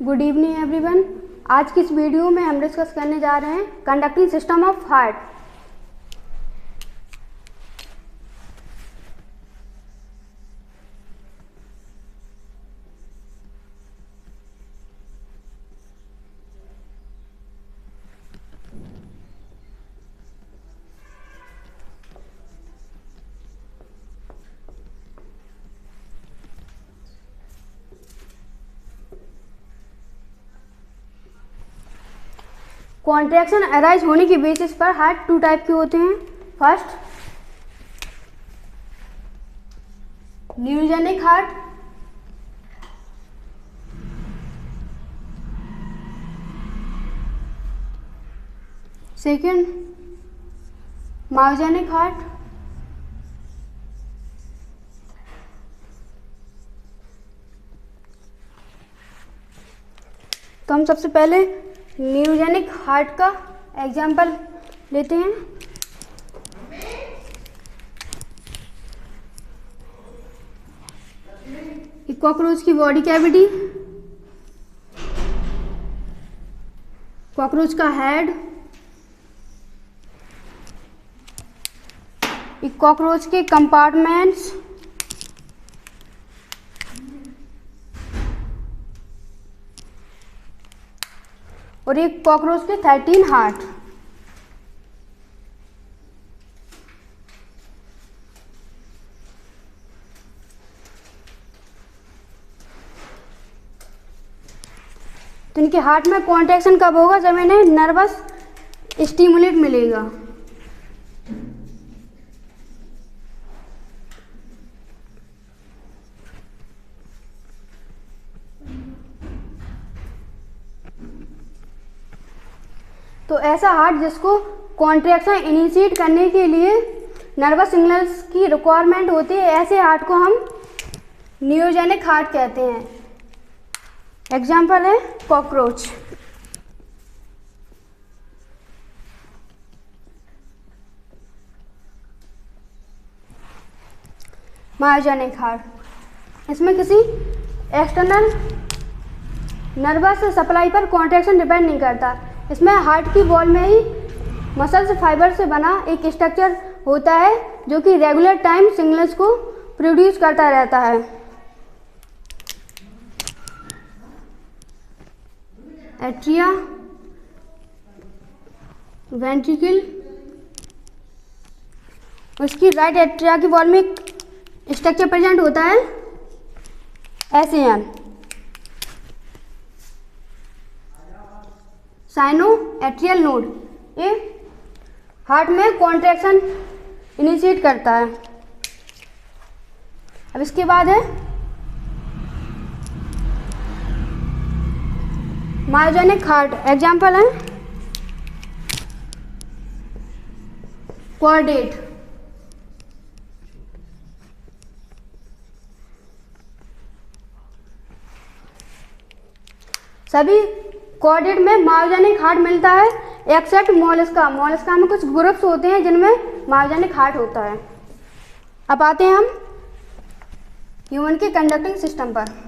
Good evening everyone. आज की इस वीडियो में हम डिस्कस करने जा रहे हैं conducting system of heart. Contraction arise होने की बेसिस पर हार्ट टू टाइप के होते हैं। First, neurogenic heart, second myogenic heart, तो हम सबसे पहले न्यूरोजेनिक हार्ट का एग्जाम्पल लेते हैं। कॉकरोच की बॉडी कैविटी, कॉकरोच का हेड, कॉकरोच के कंपार्टमेंट्स, और एक कॉकरोच के 13 हार्ट। तो इनके हार्ट में कॉन्ट्रैक्शन कब होगा? जब इन्हें नर्वस स्टिमुलेट मिलेगा। तो ऐसा हार्ट जिसको कॉन्ट्रैक्शन इनिशिएट करने के लिए नर्वस सिग्नल्स की रिक्वायरमेंट होती है, ऐसे हार्ट को हम न्यूरोजेनिक हार्ट कहते हैं। एग्जाम्पल है कॉकरोच। मायोजेनिक हार्ट, इसमें किसी एक्सटर्नल नर्वस सप्लाई पर कॉन्ट्रैक्शन डिपेंड नहीं करता। इसमें हार्ट की वॉल में ही मसल्स फाइबर से बना एक स्ट्रक्चर होता है जो कि रेगुलर टाइम सिग्नल्स को प्रोड्यूस करता रहता है। एट्रिया, वेंट्रिकल, उसकी राइट एट्रिया की वॉल में एक स्ट्रक्चर प्रेजेंट होता है SAN, साइनो एट्रियल नोड। ये हार्ट में कॉन्ट्रैक्शन इनिशिएट करता है। अब इसके बाद है मायोजेनिक हार्ट। एग्जाम्पल है कॉर्डेट, सभी कॉर्डेट में मायोजेनिक हार्ट मिलता है एक्सेप्ट मोलस्का। मोलस्का में कुछ ग्रुप्स होते हैं जिनमें मायोजेनिक हार्ट होता है। अब आते हैं हम ह्यूमन के कंडक्टिंग सिस्टम पर।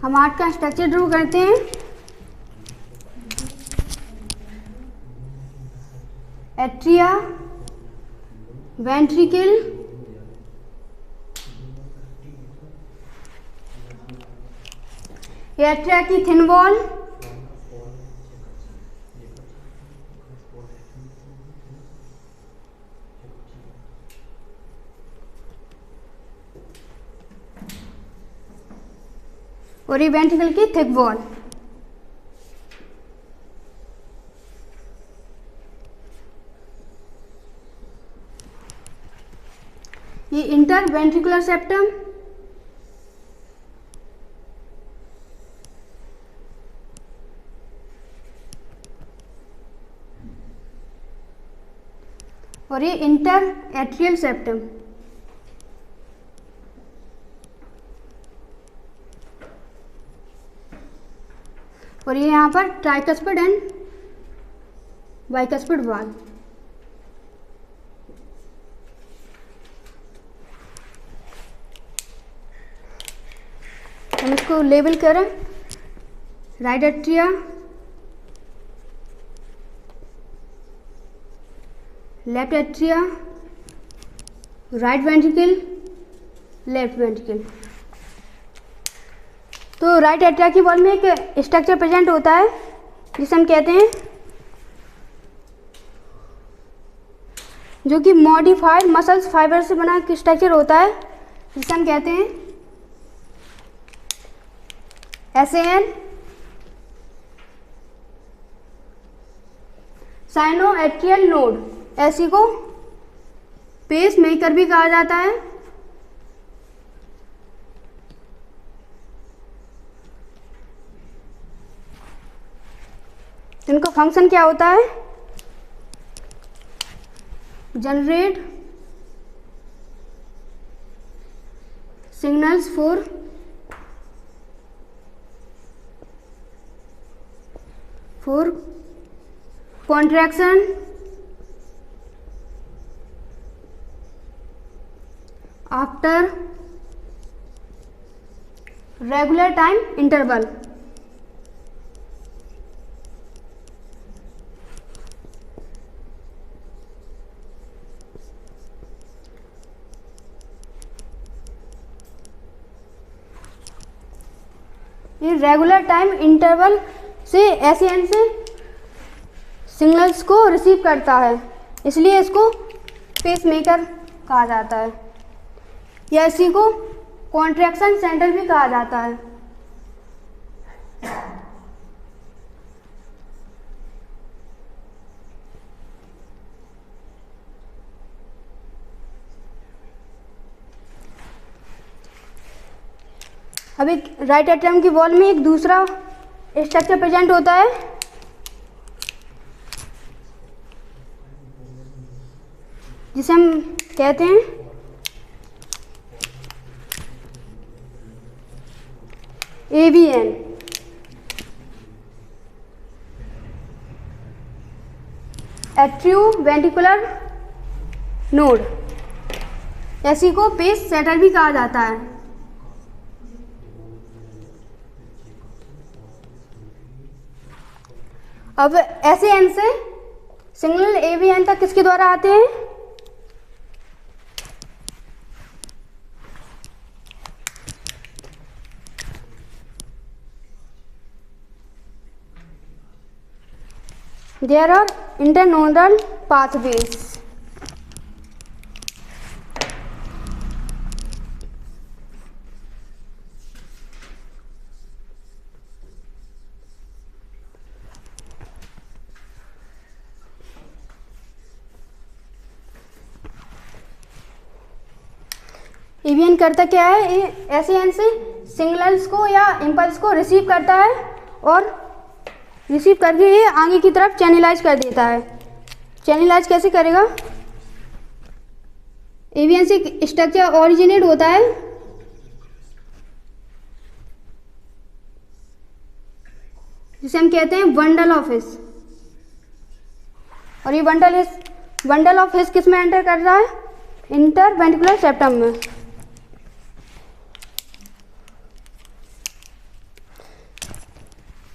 हम हार्ट का स्ट्रक्चर ड्रॉ करते हैं। एट्रिया, वेंट्रिकल, एट्रिया की थिन वॉल, और ये वेंट्रिकल की थिक वॉल। ये इंटर वेंट्रिकुलर सेप्टम, और ये इंटर एट्रियल सेप्टम। और ये यहाँ पर ट्राइकस्पिड एंड बाइकस्पिड वाल्व। हम इसको लेबल करें, right atria, left atria, right ventricle, left ventricle. तो राइट एट्रिया की वॉल में एक स्ट्रक्चर प्रेजेंट होता है जिसे हम कहते हैं, जो कि मॉडिफाइड मसल्स फाइबर से बना एक स्ट्रक्चर होता है जिसे हम कहते हैं SAN, साइनोएट्रियल नोड। ऐसी को पेस मेकर भी कहा जाता है। इनका फंक्शन क्या होता है? Generate signals for contraction after regular time interval. ये रेगुलर टाइम इंटरवल से SAN से सिग्नल्स को रिसीव करता है, इसलिए इसको पेसमेकर कहा जाता है, या इसी को कॉन्ट्रैक्शन सेंटर भी कहा जाता है। अभी राइट एट्रियम की वॉल में एक दूसरा स्ट्रक्चर प्रेजेंट होता है जिसे हम कहते हैं AVN। एट्रियोवेंट्रिकुलर नोड, ऐसी को पेस सेटर भी कहा जाता है। अब SAN से सिग्नल AVN तक किसके द्वारा आते हैं? There are internodal pathways. AVN करता क्या है? SAN से सिग्नल्स को या इम्पल्स को रिसीव करता है और रिसीव करके ये आगे की तरफ चैनलाइज कर देता है। चैनलाइज कैसे करेगा? AVN से स्ट्रक्चर ओरिजिनेट होता है जिसे हम कहते हैं बंडल ऑफ हिस, और ये बंडल ऑफ हिस किस में एंटर कर रहा है? इंटरवेंट्रिकुलर सेप्टम में।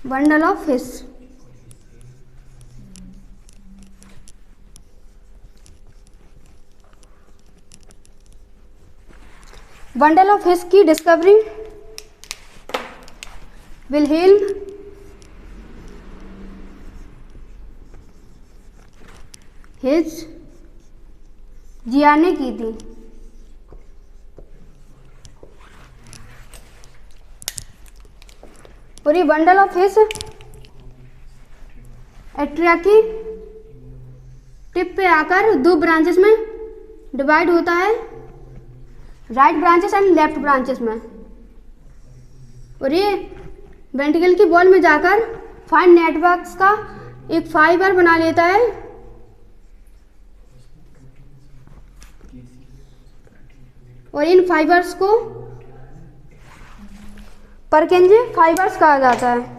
Bundle of his bundle of his की डिस्कवरी विल्हेल्म हिज्जिया ने की थी। और ये बंडल ऑफ हिस एट्रिया की टिप पे आकर दो ब्रांचेस में डिवाइड होता है, right branches and left branches में। और ये वेंट्रिकल की वॉल में जाकर फाइन नेटवर्क्स का एक फाइबर बना लेता है और इन फाइबर्स को परकिंजी फाइबर्स कहा जाता है।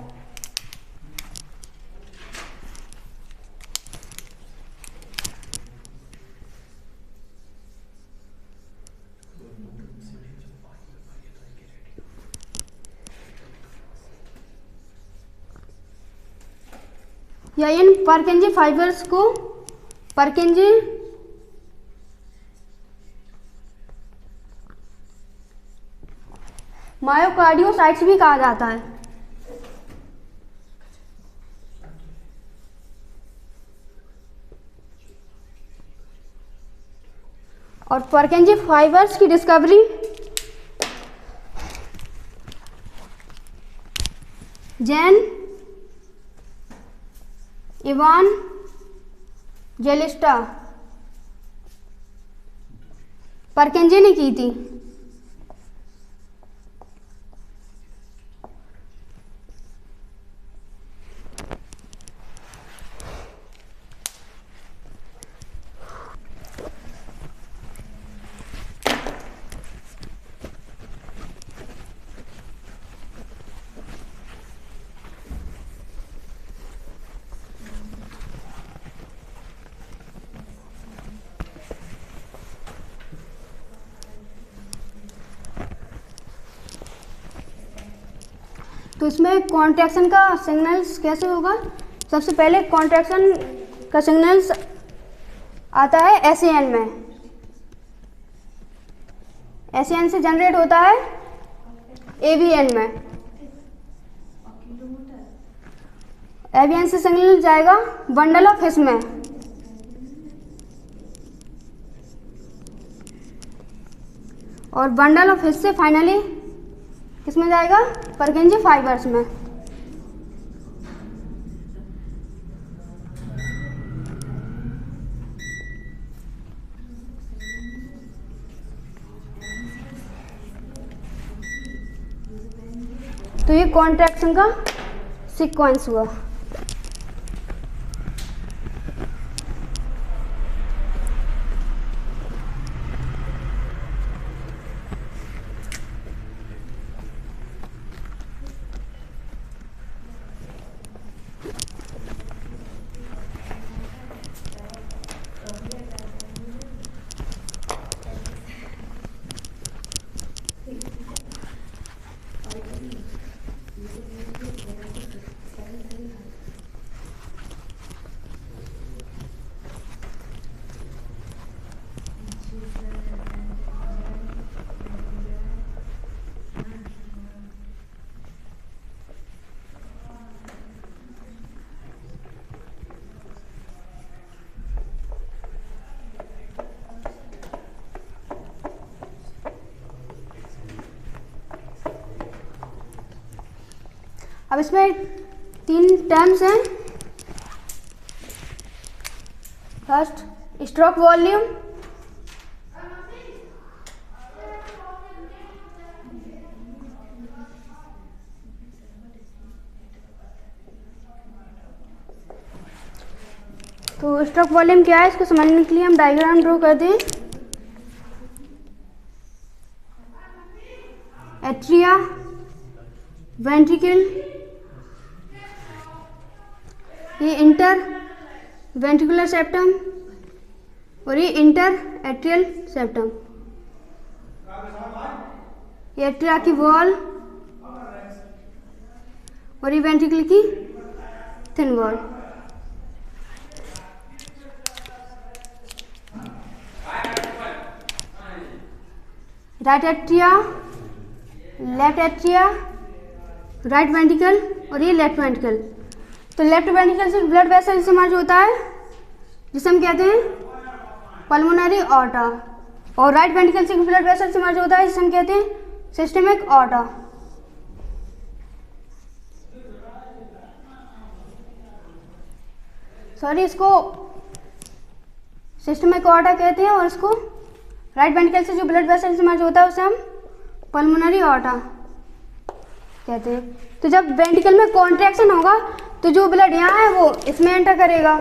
या इन परकिंजी फाइबर्स को परकिंजी मायोकार्डियोसाइट्स भी कहा जाता है। और परकिंजी फाइबर्स की डिस्कवरी जैन इवांजेलिस्टा परकिंजी ने की थी। तो इसमें कॉन्ट्रैक्शन का सिग्नल्स कैसे होगा? सबसे पहले कॉन्ट्रैक्शन का सिग्नल्स आता है एसएन में। एसएन से जनरेट होता है एवीएन में। एवीएन से सिग्नल जाएगा बंडल ऑफ हिस में। और बंडल ऑफ हिस से फाइनली किसमें जाएगा? परकिंजी फाइबर्स में। तो ये कॉन्ट्रैक्शन का सीक्वेंस हुआ। अब इसमें 3 टर्म्स हैं। फर्स्ट स्ट्रोक वॉल्यूम, तो स्ट्रोक वॉल्यूम क्या है इसको समझने के लिए हम डायग्राम ड्रॉ कर दें। एट्रिया, वेंट्रिकल, ये इंटर वेंट्रिकुलर सेप्टम और ये इंटर एट्रियल सेप्टम। ये एट्रिया की वॉल और ये वेंट्रिकल की thin wall. Right atria, left atria, right ventricle और ये लेफ्ट वेंट्रिकल। तो लेफ्ट वेंट्रिकल से ब्लड वेसल से मर्ज होता है जिसे हम कहते हैं पल्मोनरी ऑर्टा, और राइट वेंट्रिकल से ब्लड वेसल से मर्ज होता है जिसे हम कहते हैं सिस्टेमिक ऑर्टा। सॉरी, इसको सिस्टेमिक ऑर्टा कहते हैं और इसको राइट वेंट्रिकल से जो ब्लड वेसल से मर्ज होता है उसे हम पल्मोनरी ऑर्टा कहते हैं। तो जब वेंट्रिकल में कॉन्ट्रैक्शन होगा तो जो ब्लड यहाँ है वो इसमें एंटर करेगा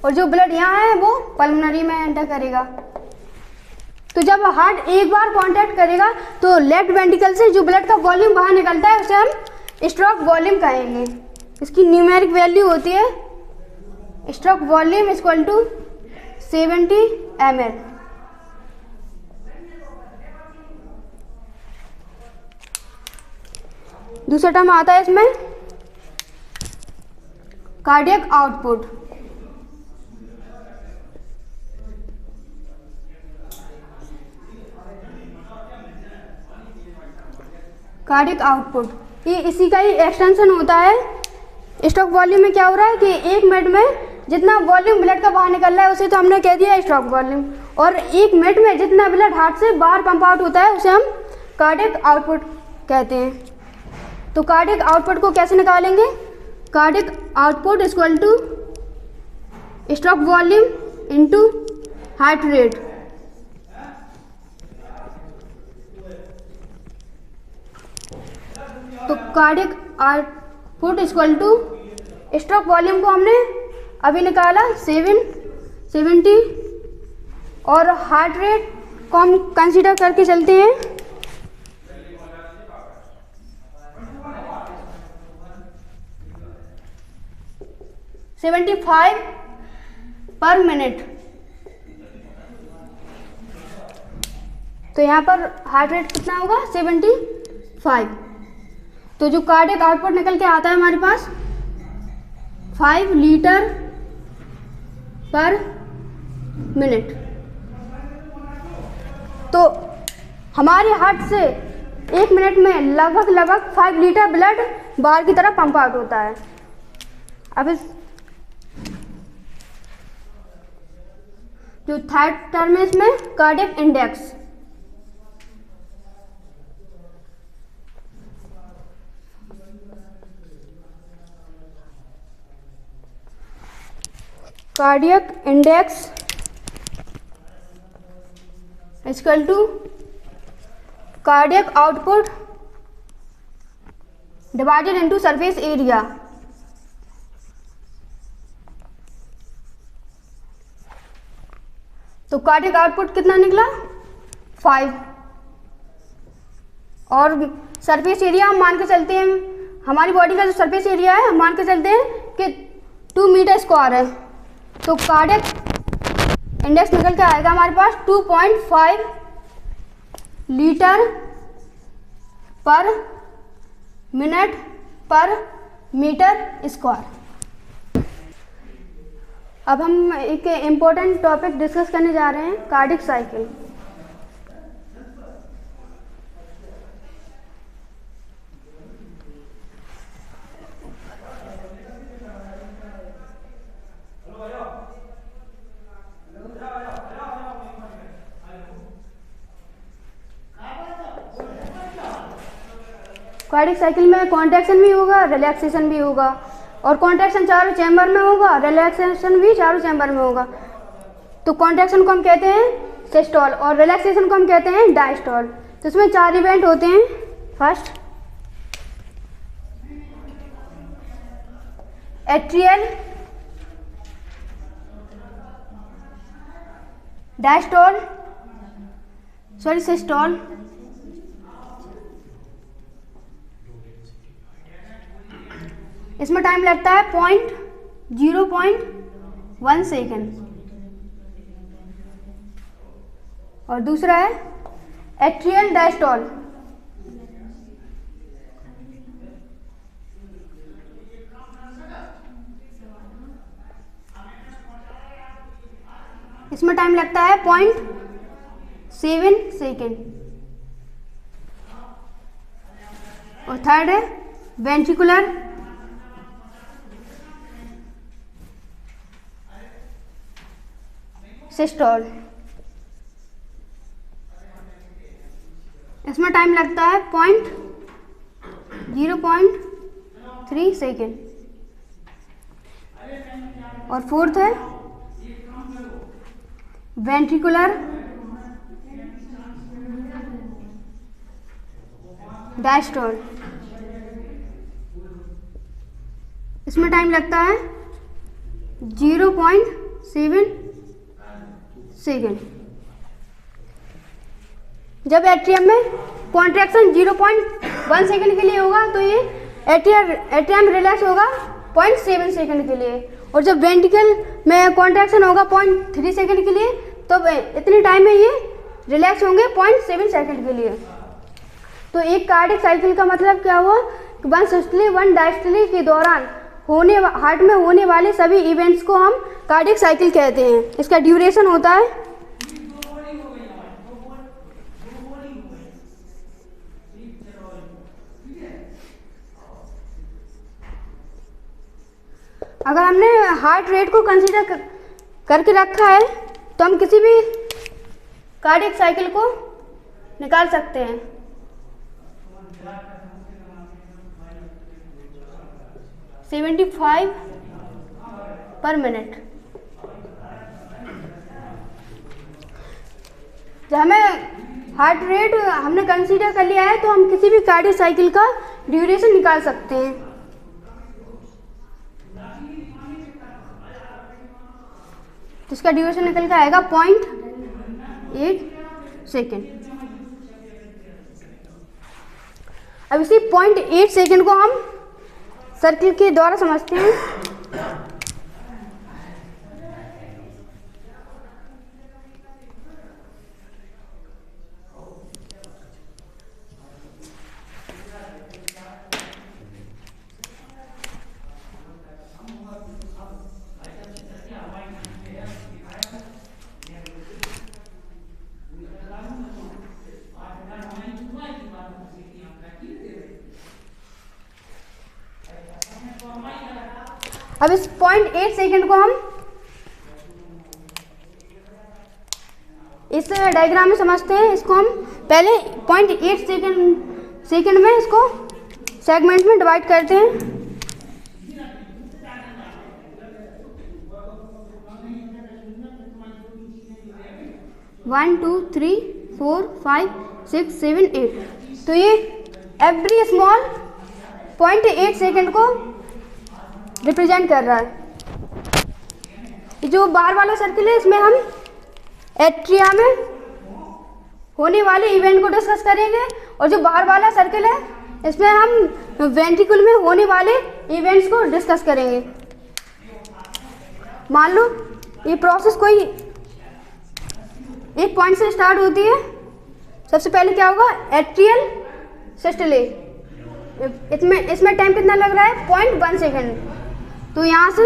और जो ब्लड यहाँ है वो पल्मोनरी में एंटर करेगा। तो जब हार्ट एक बार कॉन्टैक्ट करेगा तो लेफ्ट वेंट्रिकल से जो ब्लड का वॉल्यूम बाहर निकलता है उसे हम स्ट्रोक वॉल्यूम कहेंगे। इसकी न्यूमेरिक वैल्यू होती है stroke volume equal to 70 ml। दूसरा टर्म आता है इसमें कार्डियक आउटपुट। कार्डियक आउटपुट ये इसी का ही एक्सटेंशन होता है। स्ट्रोक वॉल्यूम में क्या हो रहा है कि 1 मिनट में जितना वॉल्यूम ब्लड का बाहर निकल रहा है उसे तो हमने कह दिया स्ट्रोक वॉल्यूम, और 1 मिनट में जितना ब्लड हार्ट से बाहर पंप आउट होता है उसे हम कार्डियक आउटपुट कहते हैं। तो कार्डियक आउटपुट को कैसे निकालेंगे? Cardiac output equal to stroke volume into heart rate. तो cardiac output equal to stroke volume को हमने अभी निकाला 70, और हार्ट रेट को हम कंसीडर करके चलते हैं 75 पर मिनट। तो यहाँ पर हार्ट रेट कितना होगा? 75। तो जो कार्डियक आउटपुट निकल के आता है हमारे पास 5 लीटर पर मिनट। तो हमारे हार्ट से 1 मिनट में लगभग 5 लीटर ब्लड बाहर की तरफ पंप आउट होता है। अब इस जो थर्ड टर्म है इसमें cardiac index. Cardiac index equal to cardiac output divided into surface area. तो कार्डियक आउटपुट कितना निकला? 5, और सरफेस एरिया हम मान के चलते हैं, हमारी बॉडी का जो सरफेस एरिया है हम मान के चलते हैं कि 2 मीटर स्क्वायर है। तो कार्डियक इंडेक्स निकल के आएगा हमारे पास 2.5 लीटर पर मिनट पर मीटर स्क्वायर। अब हम एक इम्पोर्टेंट टॉपिक डिस्कस करने जा रहे हैं, कार्डियक साइकिल। कार्डियक साइकिल में कॉन्ट्रैक्शन भी होगा, रिलैक्सेशन भी होगा, और कॉन्ट्रैक्शन चारों चैम्बर में होगा, रिलैक्सेशन भी चारों चैम्बर में होगा। तो कॉन्ट्रैक्शन को हम कहते हैं सिस्टोल और रिलैक्सेशन को हम कहते हैं डायस्टोल। तो इसमें 4 इवेंट होते हैं। First atrial diastole systole. इसमें टाइम लगता है 0.1 सेकेंड। और दूसरा है एट्रियल डायस्टोल। इसमें टाइम लगता है 0.7 सेकेंड। और थर्ड है वेंट्रिकुलर सिस्टोल। इसमें टाइम लगता है 0.3 सेकेंड। और फोर्थ है वेंट्रिकुलर डायस्टोल। इसमें टाइम लगता है 0.7 सेकेंड। जब एट्रियम में कॉन्ट्रैक्शन 0.1 सेकंड के लिए होगा तो ये एट्रियम रिलैक्स होगा 0.7 सेकंड के लिए, और जब वेंट्रिकल में कॉन्ट्रैक्शन होगा 0.3 सेकंड के लिए तो इतने टाइम में ये रिलैक्स होंगे 0.7 सेकंड के लिए। तो एक कार्डियक साइकिल का मतलब क्या हुआ कि 1 सिस्टोली 1 डायस्टोली के दौरान हार्ट में होने वाले सभी इवेंट्स को हम कार्डियक साइकिल कहते हैं। इसका ड्यूरेशन होता है अगर हमने हार्ट रेट को कंसीडर करके रखा है तो हम किसी भी कार्डियक साइकिल को निकाल सकते हैं। $75 पर मिनट। जब हमें हार्ट रेट हमने कंसीडर कर लिया है तो हम किसी भी कार्डियक साइकिल का ड्यूरेशन निकाल सकते हैं। तो इसका ड्यूरेशन निकल के आएगा 0.8 सेकेंड। अब इसी 0.8 सेकेंड को हम सर्किल के द्वारा समझते हैं। अब इस 0.8 सेकेंड को हम इस डायग्राम में समझते हैं। इसको हम पहले 0.8 सेकेंड में इसको सेगमेंट में डिवाइड करते हैं। One two three 4 5 6 7 8। तो ये एवरी स्मॉल 0.8 सेकेंड को रिप्रेजेंट कर रहा है। जो बाहर वाला सर्किल है इसमें हम एट्रिया में होने वाले इवेंट को डिस्कस करेंगे, और जो बाहर वाला सर्किल है इसमें हम वेंट्रिकल में होने वाले इवेंट्स को डिस्कस करेंगे। मान लो ये प्रोसेस कोई एक पॉइंट से स्टार्ट होती है। सबसे पहले क्या होगा, एट्रियल सिस्टोले। इसमें टाइम कितना लग रहा है, 0.1 सेकेंड। तो यहाँ से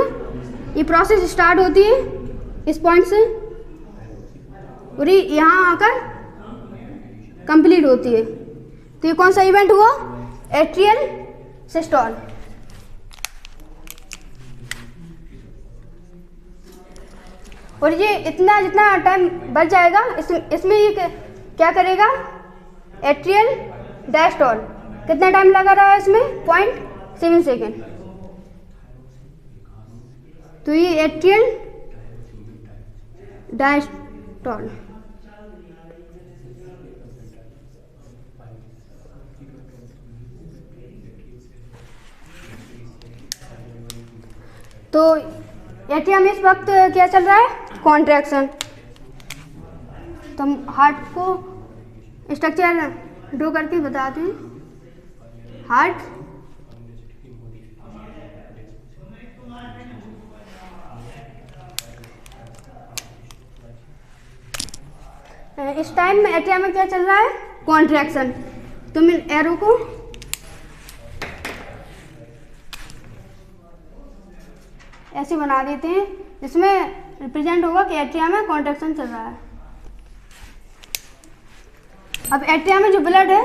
ये प्रोसेस स्टार्ट होती है इस पॉइंट से, और ये यहाँ आकर कंप्लीट होती है। तो ये कौन सा इवेंट हुआ, एट्रियल सिस्टोल। और ये इतना जितना टाइम बच जाएगा इसमें ये क्या करेगा, एट्रियल डायस्टोल। कितना टाइम लगा रहा है इसमें, 0.7 सेकेंड। तो ये एट्रियल डायस्टोल। तो एट्रियम में इस वक्त क्या चल रहा है, कॉन्ट्रैक्शन। तो हम हार्ट को स्ट्रक्चर ड्रॉ करके बताते हैं। हार्ट इस टाइम में एट्रियम में क्या चल रहा है, कॉन्ट्रैक्शन। तो मैं एरो को ऐसे बना देते हैं जिसमें रिप्रेजेंट होगा कि एट्रियम में कॉन्ट्रैक्शन चल रहा है। अब एट्रियम में जो ब्लड है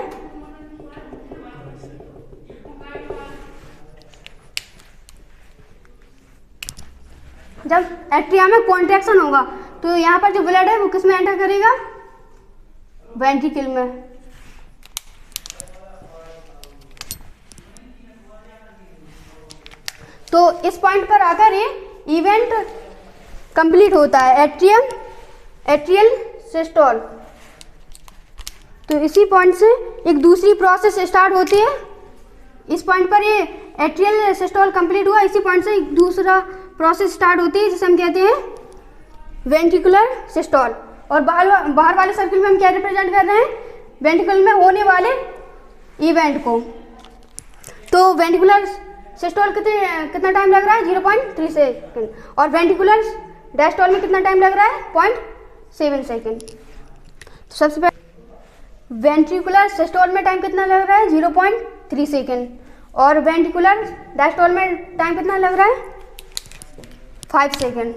जब एट्रियम में कॉन्ट्रैक्शन होगा तो यहाँ पर जो ब्लड है वो किस में एंटर करेगा, वेंट्रिकल में। तो इस पॉइंट पर आकर ये इवेंट कंप्लीट होता है, एट्रियल सिस्टोल। तो इसी पॉइंट से एक दूसरी प्रोसेस स्टार्ट होती है। इस पॉइंट पर ये एट्रियल सिस्टोल कंप्लीट हुआ, इसी पॉइंट से एक दूसरा प्रोसेस स्टार्ट होती है जिसे हम कहते हैं वेंट्रिकुलर सिस्टोल। और बाहर वाले सर्किल में हम क्या रिप्रेजेंट कर रहे हैं, वेंट्रिकल में होने वाले इवेंट को। तो वेंट्रिकुलर सिस्टोल कितना टाइम लग रहा है 0.3 सेकेंड, और वेंट्रिकुलर डायस्टोल में कितना टाइम लग रहा है 0.7 सेकेंड। तो सबसे पहले वेंट्रिकुलर सिस्टोल में टाइम कितना लग रहा है 0.3 सेकेंड, और वेंट्रिकुलर डायस्टोल में टाइम कितना लग रहा है 5 सेकेंड।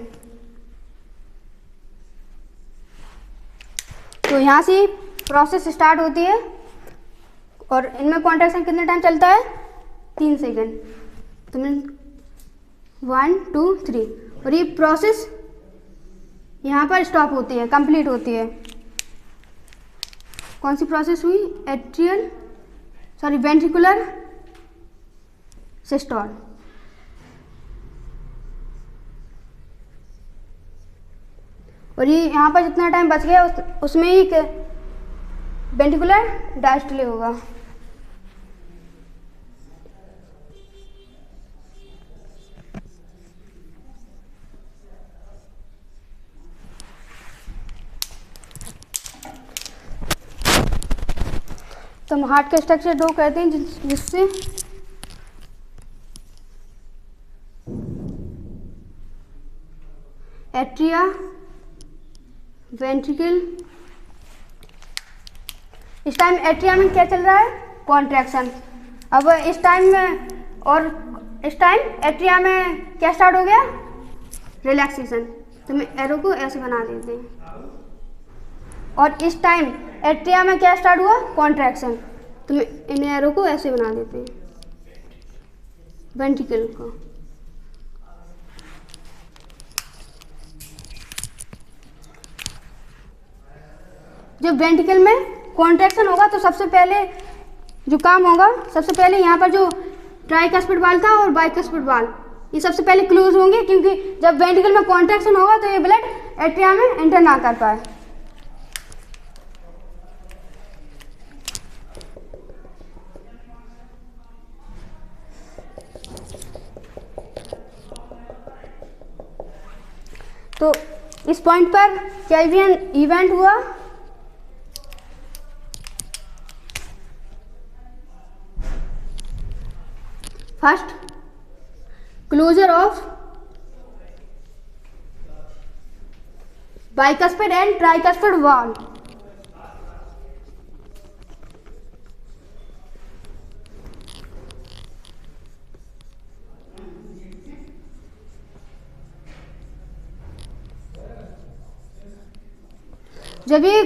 तो यहाँ से प्रोसेस स्टार्ट होती है और इनमें कॉन्ट्रैक्शन कितना टाइम चलता है 3 सेकेंड। तो 1 2 3, और ये प्रोसेस यहाँ पर स्टॉप होती है, कंप्लीट होती है। कौन सी प्रोसेस हुई? Ventricular systole. और ये यहाँ पर जितना टाइम बच गया उसमें ही वेंट्रिकुलर डायस्टोल होगा। तो हम हार्ट का स्ट्रक्चर ड्रॉ करते हैं जिससे एट्रिया, वेंट्रिकल। इस टाइम एट्रिया में क्या चल रहा है? कॉन्ट्रैक्शन। अब इस टाइम में और इस टाइम एट्रिया में क्या स्टार्ट हो गया? रिलैक्सेशन। तो मैं एरो को ऐसे बना देते हैं। और इस टाइम एट्रिया में क्या स्टार्ट हुआ? कॉन्ट्रैक्शन। तो मैं इन एरो को ऐसे बना देते हैं, वेंट्रिकल को। जब वेंट्रिकल में कॉन्ट्रैक्शन होगा तो सबसे पहले जो काम होगा, सबसे पहले यहाँ पर जो ट्राइकस्पिड वाल्व था और बाइकस्पिड वाल्व, ये सबसे पहले क्लोज होंगे, क्योंकि जब वेंट्रिकल में कॉन्ट्रैक्शन होगा तो ये ब्लड एट्रिया में एंटर ना कर पाए। तो इस पॉइंट पर क्या इवेंट हुआ? First, closure of bicuspid and tricuspid valve. जब ये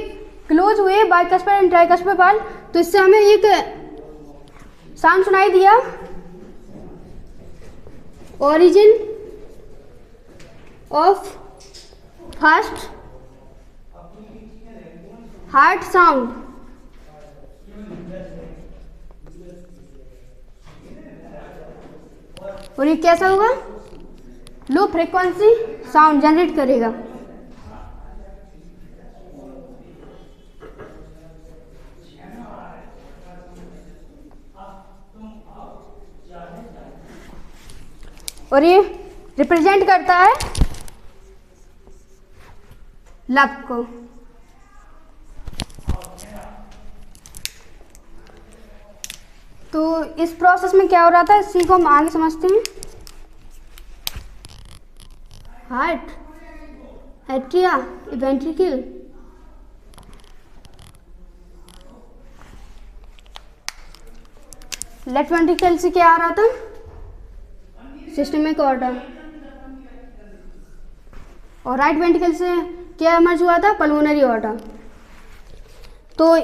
क्लोज हुए बाइकस्पिड एंड ट्राइकस्पिड वाल्व, तो इससे हमें एक साउंड सुनाई दिया, origin of first heart sound. और ये कैसा होगा? लो फ्रीक्वेंसी साउंड जनरेट करेगा। और ये रिप्रेजेंट करता है लब को। तो इस प्रोसेस में क्या हो रहा था, इसी को हम आगे समझते हैं। Heart, atria, ventricle, left ventricle से क्या आ रहा था? Systemic order. और राइट वेंट्रिकल से क्या इमर्ज हुआ था? Pulmonary order. तो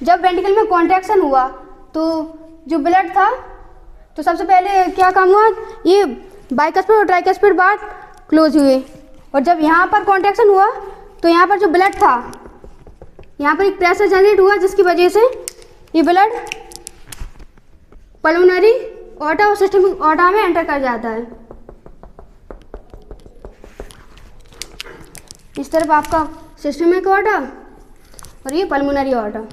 जब वेंट्रिकल में कॉन्ट्रैक्शन हुआ तो जो ब्लड था, तो सबसे पहले क्या काम हुआ? ये बाइकस्पिड और ट्राइकस्पिड वाल्व क्लोज हुए, और जब यहाँ पर कॉन्ट्रैक्शन हुआ तो यहाँ पर जो ब्लड था, यहाँ पर एक प्रेशर जनरेट हुआ, जिसकी वजह से ये ब्लड पल्मोनरी ऑर्डर और सिस्टमिक ऑर्डर में एंटर कर जाता है। इस तरफ आपका सिस्टमिक ऑर्डर और ये पल्मोनरी ऑर्डर।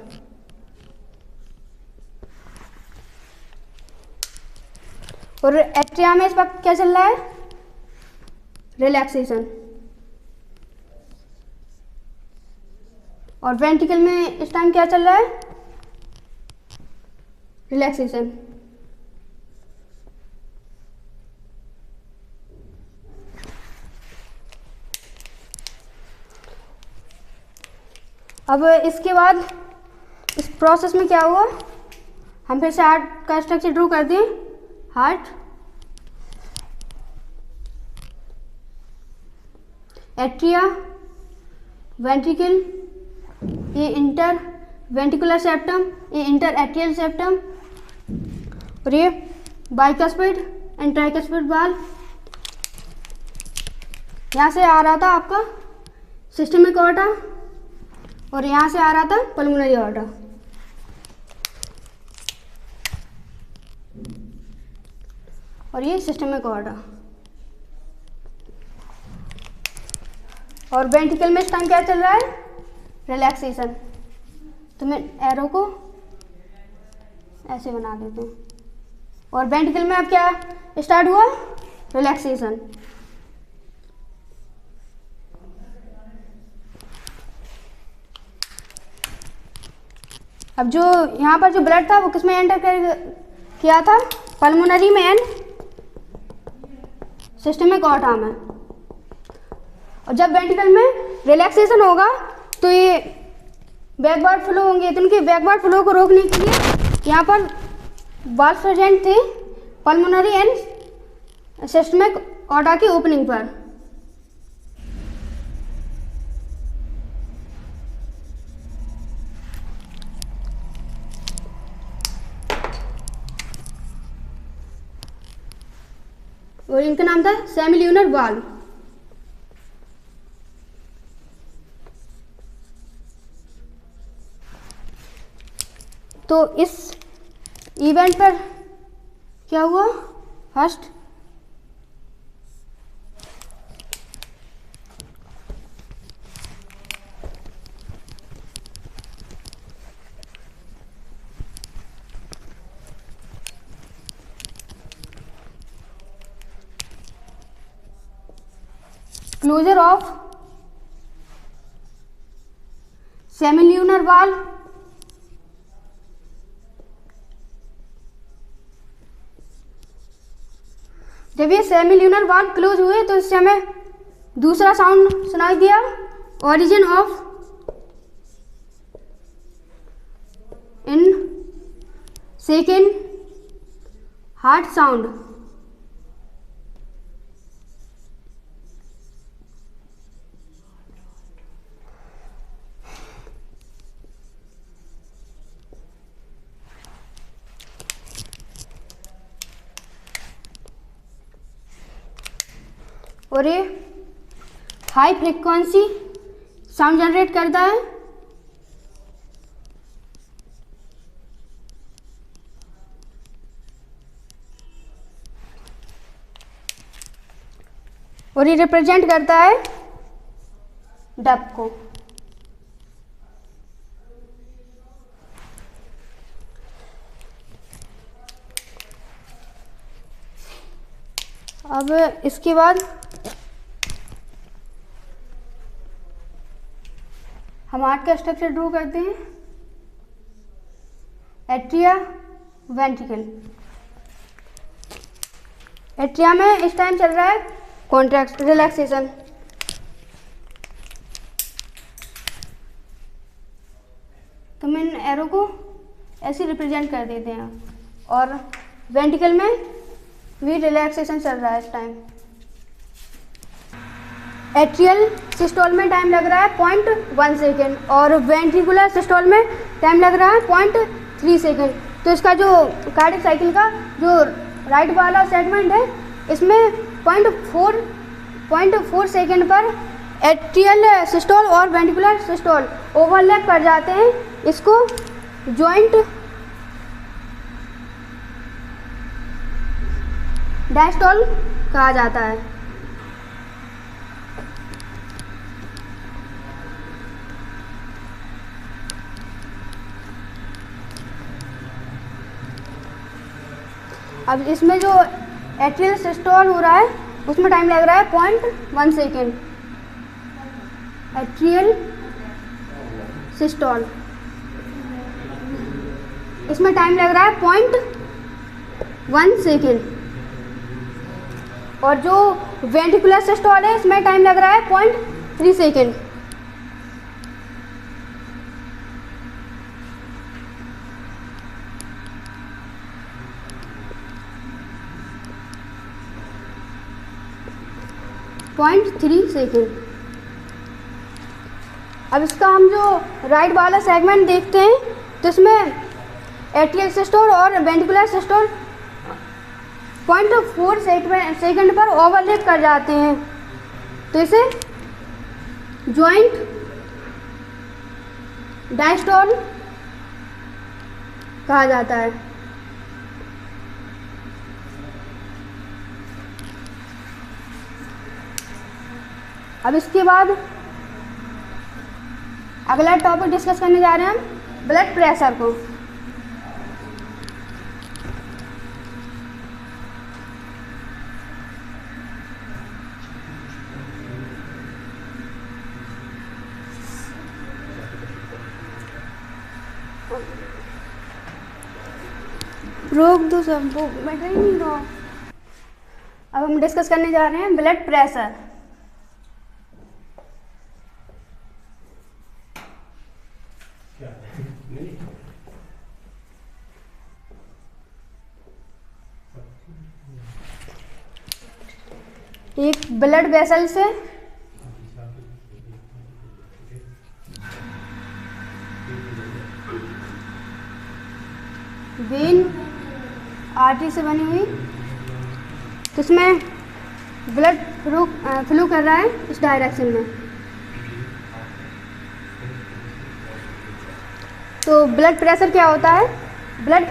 और एट्रिया में इस वक्त क्या चल रहा है? रिलैक्सेशन। और वेंट्रिकल में इस टाइम क्या चल रहा है? रिलैक्सेशन। अब इसके बाद इस प्रोसेस में क्या हुआ, हम फिर से हार्ट का स्ट्रक्चर ड्रू कर दें। हार्ट, एट्रिया, वेंट्रिकल, ये इंटर वेंट्रिकुलर सेप्टम, ये इंटर एट्रियल सेप्टम, और ये बाइकस्पिड एंड ट्राइकस्पिड वाल्व। यहाँ से आ रहा था आपका सिस्टमिक ऑर्टा और यहाँ से आ रहा था पल्मोनरी ऑर्टा। और ये सिस्टमिक ऑर्टा। और वेंट्रिकल में इस टाइम क्या चल रहा है, रिलैक्सेशन। तो मैं एरो को ऐसे बना देती हूँ। और वेंट्रिकल में अब क्या स्टार्ट हुआ, रिलैक्सेशन। अब जो यहाँ पर जो ब्लड था वो किस में एंटर किया था, पल्मोनरी में एंड सिस्टमिक ऑर्टा में। और जब वेंट्रिकल में रिलैक्सेशन होगा तो ये बैकवर्ड फ्लो होंगे, तो उनके बैकवर्ड फ्लो को रोकने के लिए यहाँ पर वाल्व प्रेजेंट थे पल्मोनरी एंड सिस्टमिक ऑर्टा की ओपनिंग पर। और इनका नाम था सेमिल्यूनर वाल्व। तो इस इवेंट पर क्या हुआ, first closure of semilunar valve. जब ये सेमिल्यूनर वाल्व क्लोज हुए तो इससे हमें दूसरा साउंड सुनाई दिया, origin of in second heart sound. और ये हाई फ्रीक्वेंसी साउंड जनरेट करता है। और ये रिप्रेजेंट करता है डब को। अब इसके बाद हम हार्ट का स्ट्रक्चर ड्रू करते हैं। Atria, ventricle. एट्रिया में इस टाइम चल रहा है कॉन्ट्रैक्ट, रिलैक्सेशन। तो मैं एरो को ऐसे रिप्रेजेंट कर देते हैं। और वेंट्रिकल में भी रिलैक्सेशन चल रहा है इस टाइम। एट्रियल सिस्टोल में टाइम लग रहा है 0.1 सेकेंड और वेंट्रिकुलर सिस्टोल में टाइम लग रहा है 0.3 सेकेंड। तो इसका जो कार्डियक साइकिल का जो राइट वाला सेगमेंट है इसमें 0.4 सेकेंड पर एट्रियल सिस्टोल और वेंट्रिकुलर सिस्टोल ओवरलैप कर जाते हैं। इसको जॉइंट डायस्टोल कहा जाता है। अब इसमें जो एट्रियल सिस्टोल हो रहा है उसमें टाइम लग रहा है 0.1 सेकेंड। एट्रियल सिस्टोल इसमें टाइम लग रहा है 0.1 सेकेंड। और जो वेंट्रिकुलर सिस्टोल है इसमें टाइम लग रहा है 0.3 सेकेंड। अब इसका हम जो राइट वाला सेगमेंट देखते हैं तो इसमें एट्रियल सिस्टोल और वेंट्रिकुलर सिस्टोल 0.4 सेकेंड पर ओवरलैप कर जाते हैं, तो इसे जॉइंट डायस्टोल कहा जाता है। अब इसके बाद अगला टॉपिक डिस्कस करने जा रहे हैं हम ब्लड प्रेशर को। रोक दो सब, वो बैठ ही नहीं रहा। अब हम डिस्कस करने जा रहे हैं ब्लड प्रेशर। एक ब्लड वेसल से वेन आर्टरी से बनी हुई, तो इसमें ब्लड फ्लो कर रहा है इस डायरेक्शन में। तो ब्लड प्रेशर क्या होता है? ब्लड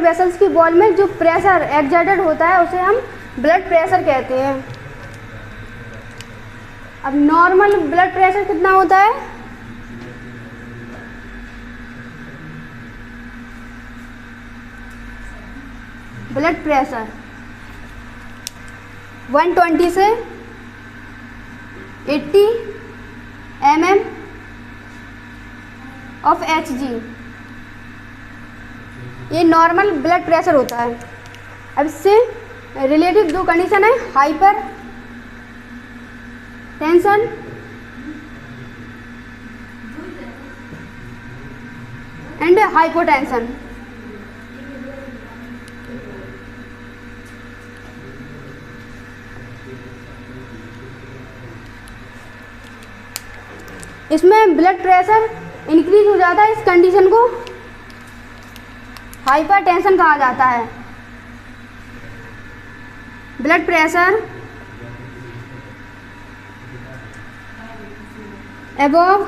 वेसल्स की वॉल में जो प्रेशर एक्सर्टेड होता है उसे हम ब्लड प्रेशर कहते हैं। अब नॉर्मल ब्लड प्रेशर कितना होता है? ब्लड प्रेशर 120 से 80 mm ऑफ Hg, ये नॉर्मल ब्लड प्रेशर होता है। अब इससे रिलेटेड दो कंडीशन है, हाइपर टेंशन एंड हाइपोटेंशन। इसमें ब्लड प्रेशर इंक्रीज हो जाता है, इस कंडीशन को हाइपरटेंशन कहा जाता है। ब्लड प्रेशर अबव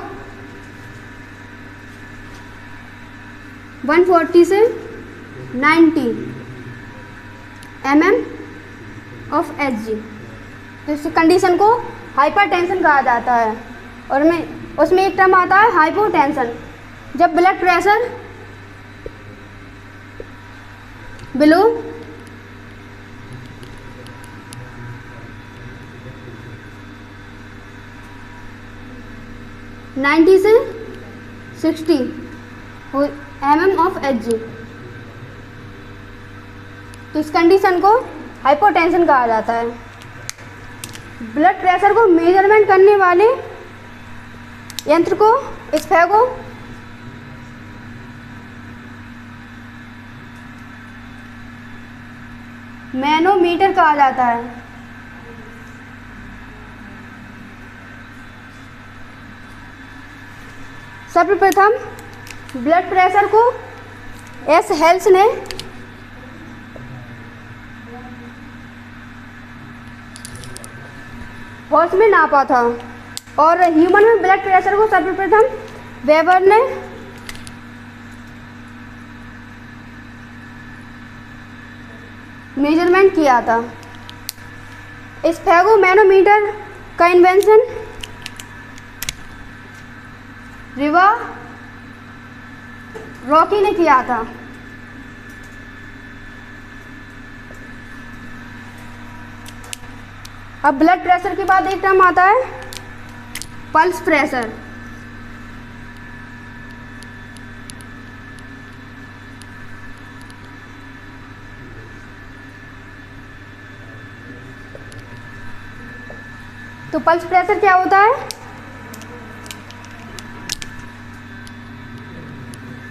140 से 90 mm ऑफ Hg, तो इस कंडीशन को हाइपरटेंशन कहा जाता है। और उसमें एक टर्म आता है हाइपोटेंशन, जब ब्लड प्रेशर बिलो 90 से 60 mm ऑफ Hg, तो इस कंडीशन को हाइपोटेंशन कहा जाता है। ब्लड प्रेशर को मेजरमेंट करने वाले यंत्र को स्फेगो मैनोमीटर कहा जाता है। सर्वप्रथम ब्लड प्रेशर को एस हेल्स ने हॉर्स में नापा था, और ह्यूमन में ब्लड प्रेशर को सर्वप्रथम वेबर ने मेजरमेंट किया था। स्फेगो मैनोमीटर का इन्वेंशन रिवा रॉकी ने किया था। अब ब्लड प्रेशर के बाद एक टर्म आता है पल्स प्रेशर। तो पल्स प्रेशर क्या होता है?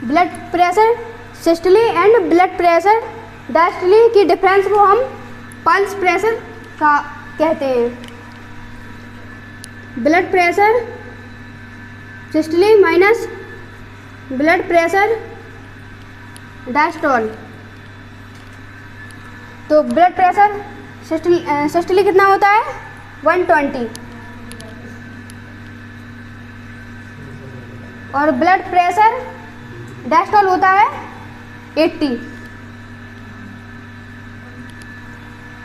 Blood pressure systole and blood pressure diastole की डिफरेंस को हम पल्स प्रेशर का कहते हैं। Blood pressure systole minus blood pressure diastole. तो ब्लड प्रेशर सिस्टली कितना होता है? 120 और ब्लड प्रेशर डायस्टोल होता है 80।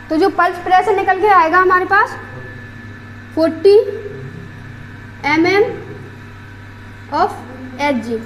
तो जो पल्स प्रेशर निकल के आएगा हमारे पास 40 mm of Hg।